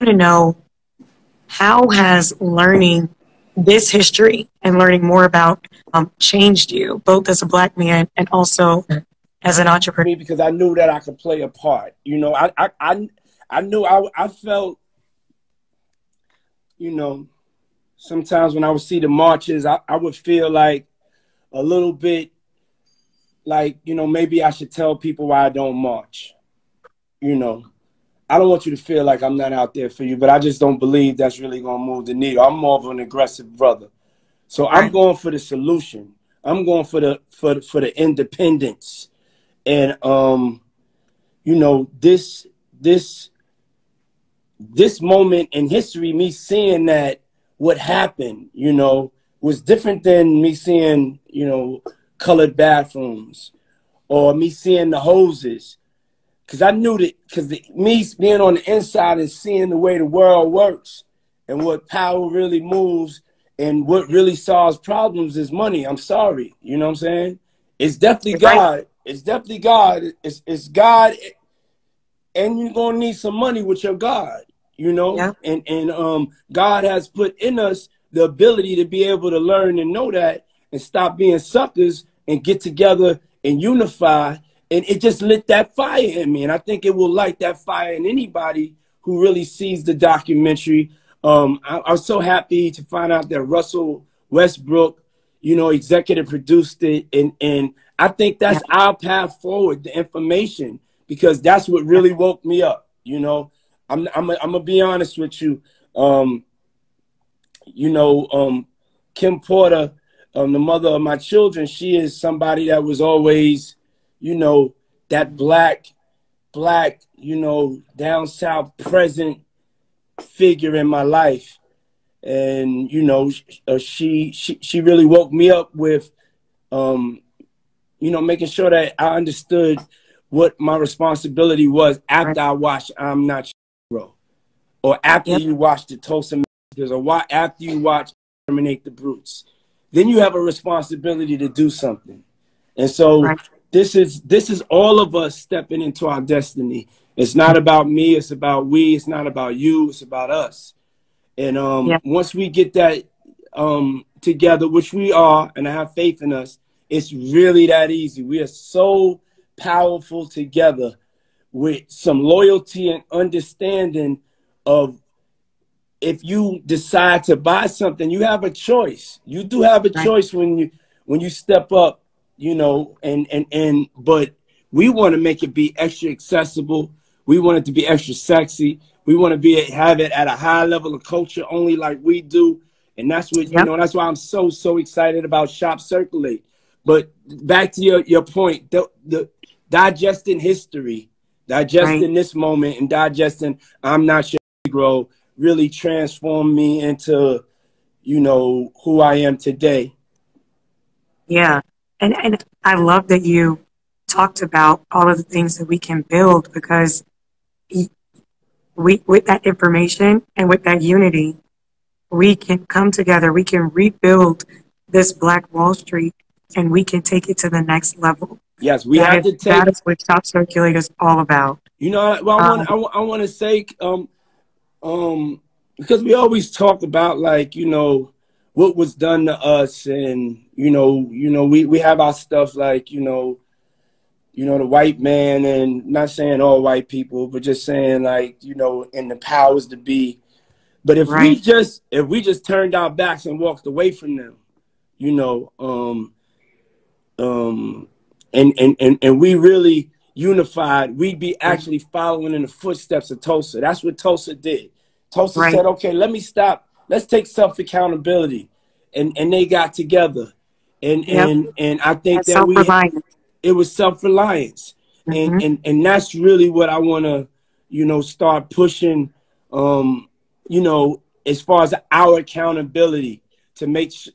to know, how has learning this history and learning more about changed you, both as a Black man and also as an entrepreneur? Because I knew that I could play a part. You know, I knew I felt, you know, sometimes when I would see the marches, I would feel like a little bit like, you know, maybe I should tell people why I don't march. You know, I don't want you to feel like I'm not out there for you, but I just don't believe that's really going to move the needle. I'm more of an aggressive brother. So I'm going for the solution. I'm going for the independence. And, you know, this moment in history, me seeing that what happened, you know, was different than me seeing, you know, colored bathrooms or me seeing the hoses. Because I knew that, because me being on the inside and seeing the way the world works and what power really moves and what really solves problems is money. I'm sorry. You know what I'm saying? It's definitely God. It's definitely God. It's God. And you're going to need some money with your God, you know? Yeah. And God has put in us the ability to be able to learn and know that and stop being suckers and get together and unify. And it just lit that fire in me. And I think it will light that fire in anybody who really sees the documentary. I was so happy to find out that Russell Westbrook, you know, executive produced it. And I think that's our path forward, the information, because that's what really woke me up. You know, I'm gonna be honest with you. You know, Kim Porter, the mother of my children, she is somebody that was always, you know, that black, you know, down south present figure in my life. And, you know, she really woke me up with, you know, making sure that I understood what my responsibility was after I watched I'm Not Your Hero, or after you watch the Tulsa Massacres, or after you watch Terminate the Brutes. Then you have a responsibility to do something. And so this is all of us stepping into our destiny. It's not about me, it's about we, it's not about you, it's about us. And once we get that together, which we are, and I have faith in us, it's really that easy. We are so powerful together with some loyalty and understanding of, if you decide to buy something, you have a choice. You do have a choice when you step up, you know, but we want to make it be extra accessible. We want it to be extra sexy. We want to have it at a high level of culture, only like we do. And that's what, you know, that's why I'm so excited about Shop Circulate. But back to your point, the digesting history, digesting this moment, and digesting I'm Not Your Negro really transformed me into, you know, who I am today. Yeah. And I love that you talked about all of the things that we can build, because with that information and with that unity, we can come together, we can rebuild this Black Wall Street, and we can take it to the next level. Yes, we have to take. That is what Shop Circulate is all about. You know, well, I want to say, because we always talk about, like, you know, what was done to us, and you know, we have our stuff, like, you know, the white man, and not saying all white people, but just saying, like, you know, and the powers to be. But if we just turned our backs and walked away from them, you know, and we really unified, we'd be actually following in the footsteps of Tulsa. That's what Tulsa did. Tulsa said, okay, let me stop. Let's take self-accountability. And they got together. And I think that it was self-reliance. And that's really what I want to, you know, start pushing, you know, as far as our accountability, to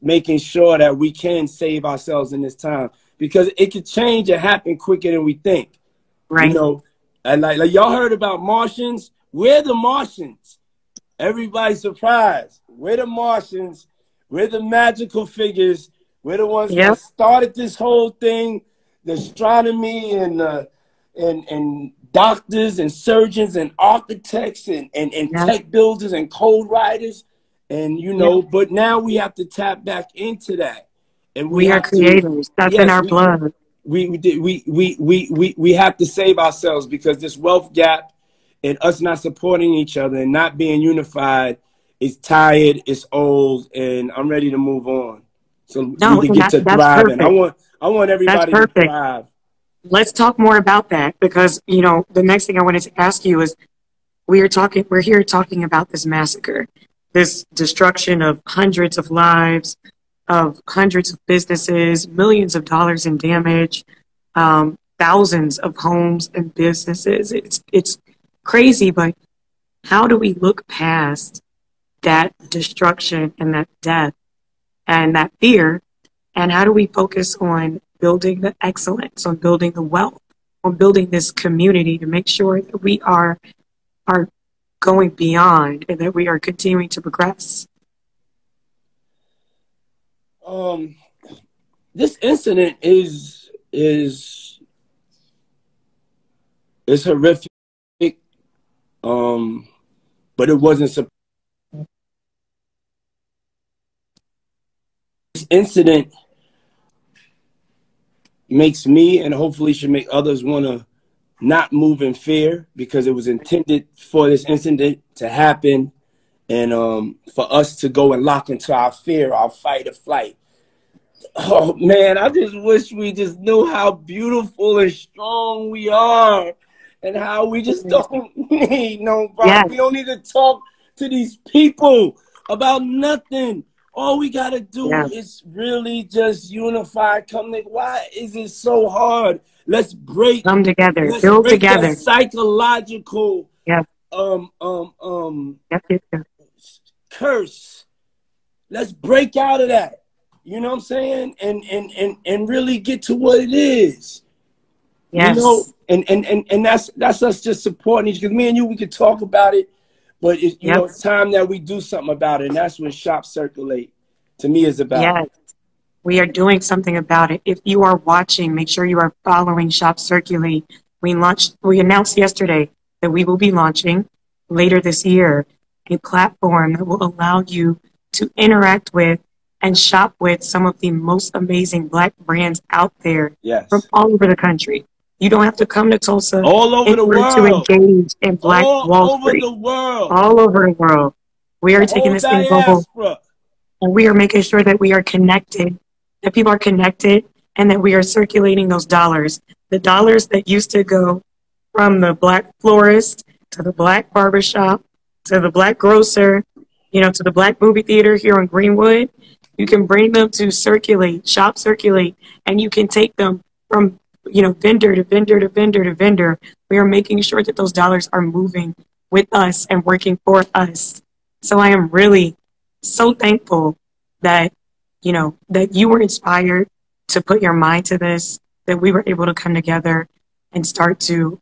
making sure that we can save ourselves in this time, because it could change and happen quicker than we think. You know, and like y'all heard about Martians. We're the Martians. Everybody's surprised. We're the Martians. We're the magical figures. We're the ones that started this whole thing, the astronomy and doctors and surgeons and architects and Yeah. tech builders and code writers. And, you Yeah. know, but now we have to tap back into that. And we We are have to, creators. That's in yes, our blood. we have to save ourselves, because this wealth gap and us not supporting each other and not being unified is tired, it's old, and I'm ready to move on. So we No, can and get to that's thriving. perfect. I want That's everybody to perfect. thrive. Let's talk more about that because, the next thing I wanted to ask you is we're here talking about this massacre, this destruction of hundreds of lives, of hundreds of businesses, millions of dollars in damage, thousands of homes and businesses. It's crazy, but how do we look past that destruction and that death and that fear? And how do we focus on building the excellence, on building the wealth, on building this community to make sure that we are going beyond and that we are continuing to progress? Um, this incident is horrific. Um, but it wasn't. This incident makes me, and hopefully should make others, want to not move in fear, because it was intended for this incident to happen, and for us to go and lock into our fear, our fight or flight. Oh man, I just wish we just knew how beautiful and strong we are, and how we just don't need nobody. Yes, We don't need to talk to these people about nothing. All we gotta do yeah. is really just unify. Why is it so hard? Let's break. Come together, Let's build break that together. psychological Yes, um um um yes, yes, yes. curse. Let's break out of that. You know what I'm saying? And really get to what it is. You know, Yes, and that's us just supporting each, because me and you, we could talk about it, but yep, it's time that we do something about it. And that's what Shop Circulate to me is about. yes. We are doing something about it. If you are watching, make sure you are following Shop Circulate. We announced yesterday that we will be launching later this year a platform that will allow you to interact with and shop with some of the most amazing Black brands out there from Yes. all over the country. You don't have to come to Tulsa All over in the order to world. engage in Black All Wall over Street. the world. All over the world. We The are taking whole this thing global. diaspora. And we are making sure that we are connected, that people are connected, and that we are circulating those dollars. The dollars that used to go from the Black florist to the Black barbershop to the Black grocer, to the Black movie theater here on Greenwood, you can bring them to Circulate, Shop Circulate, and you can take them from, vendor to vendor to vendor to vendor. We are making sure that those dollars are moving with us and working for us. So I am really so thankful that, that you were inspired to put your mind to this, that we were able to come together and start to,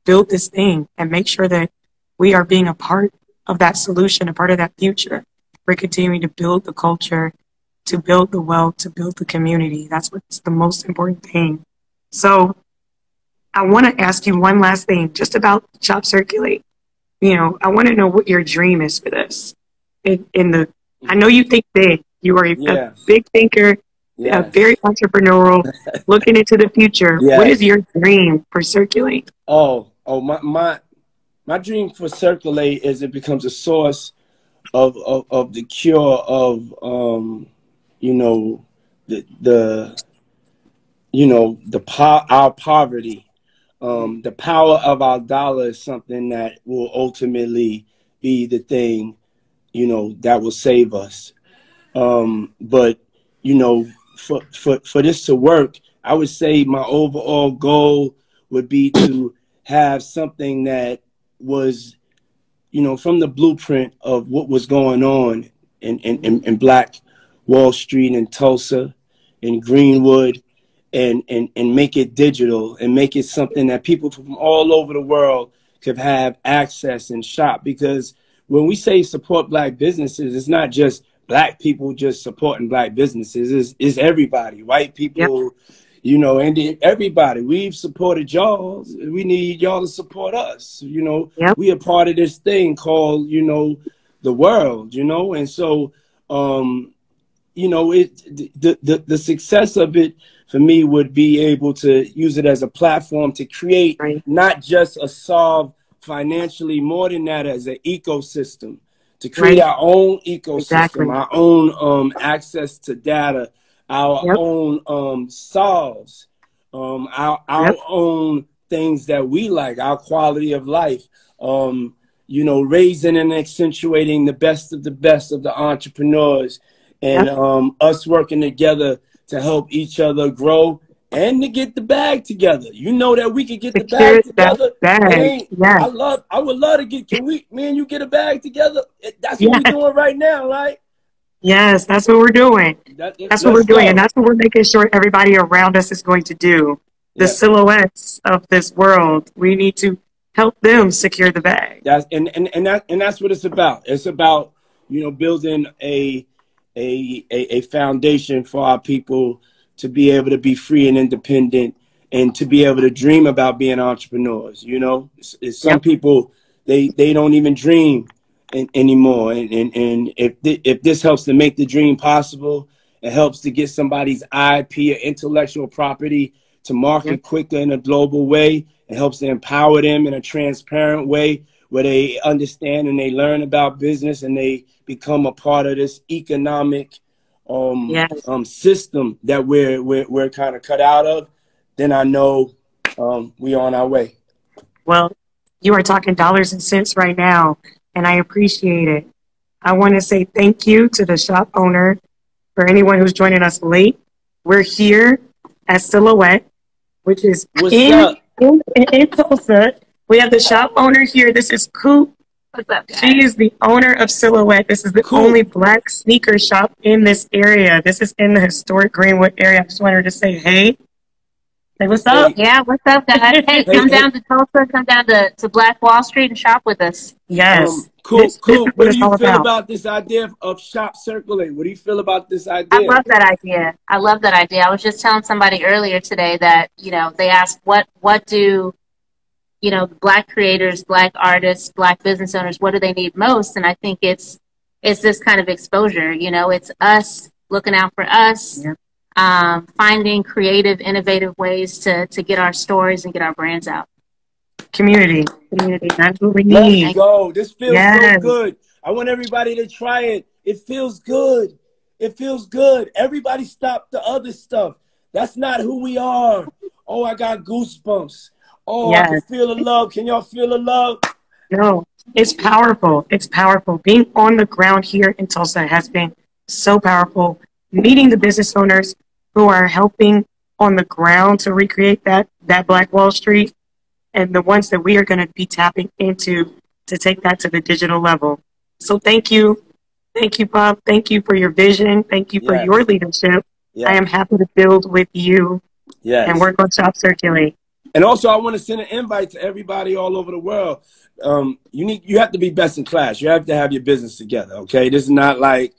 build this thing and make sure that we are being a part of that solution, a part of that future. We're continuing to build the culture, to build the wealth, to build the community. That's what's the most important thing. So I want to ask you one last thing just about Shop Circulate. I want to know what your dream is for this. I know you think big. You are a Yes. big thinker, very Yes. entrepreneurial, looking into the future. What is Yes. your dream for Circulate? My dream for Circulate is it becomes a source of the cure of you know the our poverty. The power of our dollar is something that will ultimately be the thing, that will save us. But you know, for this to work, I would say my overall goal would be to have something that was, from the blueprint of what was going on in Black Wall Street in Tulsa, in Greenwood, and make it digital and make it something that people from all over the world could have access and shop. Because when we say support Black businesses, it's not just Black people just supporting Black businesses. It's everybody, white Yep. people, you know, and everybody, we've supported y'all. We need y'all to support us. You know, Yep. we are part of this thing called, you know, the world, you know, and so, you know, the success of it for me would be able to use it as a platform to create Right. not just a solve financially, more than that, as an ecosystem, to create Right. our own ecosystem, Exactly. our own access to data, our Yep. own solves, our Yep. own things that we like, our quality of life. You know, raising and accentuating the best of the entrepreneurs, and Yep. us working together to help each other grow and to get the bag together. You know that we could get the Secure bag that together. It bag. ain't. Yes. I would love to get. Can we, me and you, get a bag together? That's what we Yes. doing right now, right? Yes. That's what we're doing. That's what we're Let's doing. And go. that's what we're making sure everybody around us is going to do. The Yeah. silhouettes of this world, we need to help them secure the bag. And that's what it's about. It's about, you know, building a foundation for our people to be able to be free and independent, and to be able to dream about being entrepreneurs. You know, some Yep. people, they don't even dream anymore. And if this helps to make the dream possible, it helps to get somebody's IP or intellectual property to Yep. market quicker in a global way. It helps to empower them in a transparent way where they understand and they learn about business and they become a part of this economic Yes. system that we're kind of cut out of. Then I know we on our way. Well, you are talking dollars and cents right now, and I appreciate it. I want to say thank you to the shop owner. For anyone who's joining us late, we're here at Silhouette, which is What's up? in Tulsa. We have the shop owner here. This is Coop. What's up, She guys? is the owner of Silhouette. This is the Cool. only black sneaker shop in this area. This is in the historic Greenwood area. I just wanted her to say hey. Say what's up. Hey, Yeah, what's up, guys? Hey, hey, come hey. down to Tulsa, come down to Black Wall Street and shop with us. Yes. Cool, This is cool. what What do it's you all feel about. about this idea of shop circulate? What do you feel about this I idea? love that idea. I love that idea. I was just telling somebody earlier today that, they asked what do, black creators, black artists, black business owners, what do they need most? And I think it's this kind of exposure. It's us looking out for us, Yeah. finding creative, innovative ways to get our stories and get our brands out. Community. Community. That's what we Let's need. Thank go. This feels so Yes. good. I want everybody to try it. It feels good. It feels good. Everybody stop the other stuff. That's not who we are. Oh, I got goosebumps. Oh, I can Yes. feel the love. Can y'all feel the love? No, it's powerful. It's powerful. Being on the ground here in Tulsa has been so powerful. Meeting the business owners who are helping on the ground to recreate that Black Wall Street, and the ones that we are going to be tapping into to take that to the digital level. So thank you, Bob. Thank you for your vision. Thank you for your Yes. leadership. I am Yes. happy to build with you and Yes. work on Shop Circulate. And also, I want to send an invite to everybody all over the world. You have to be best in class. You have to have your business together. Okay, this is not like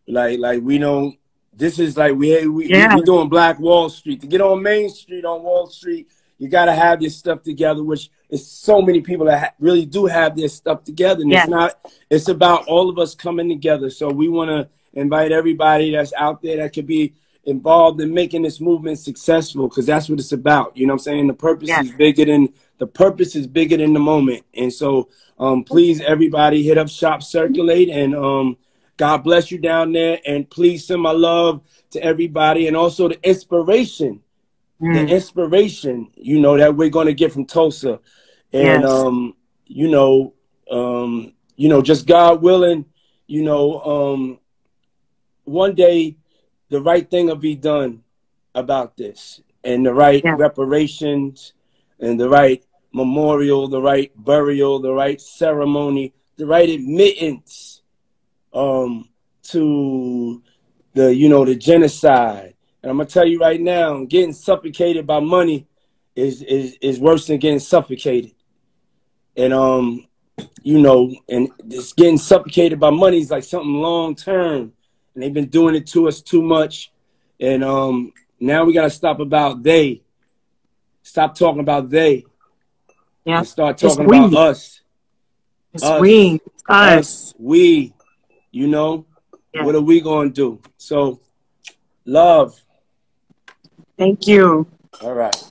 we don't. This is like Yeah. we doing Black Wall Street. To get on Main Street on Wall Street, you got to have your stuff together. Which is so many people that really do have their stuff together, and Yeah. it's not. It's about all of us coming together. So we want to invite everybody that's out there that could be involved in making this movement successful, because that's what it's about. You know what I'm saying? Yeah. The purpose is bigger than the moment. And so please, everybody, hit up Shop Circulate, and God bless you down there. And please send my love to everybody, and also the Mm. inspiration, that we're going to get from Tulsa. And Yes. just God willing, one day the right thing will be done about this, and the right Yeah. reparations, and the right memorial, the right burial, the right ceremony, the right admittance to the genocide. And I'm gonna tell you right now, getting suffocated by money is worse than getting suffocated. And and just getting suffocated by money is like something long term, and they've been doing it to us too much. And Now we gotta stop about they. Stop talking about they. Yeah. And start It's talking about we. us. It's Us. we. It's us. We. You know? Yeah. What are we gonna do? So love. Thank you. All right.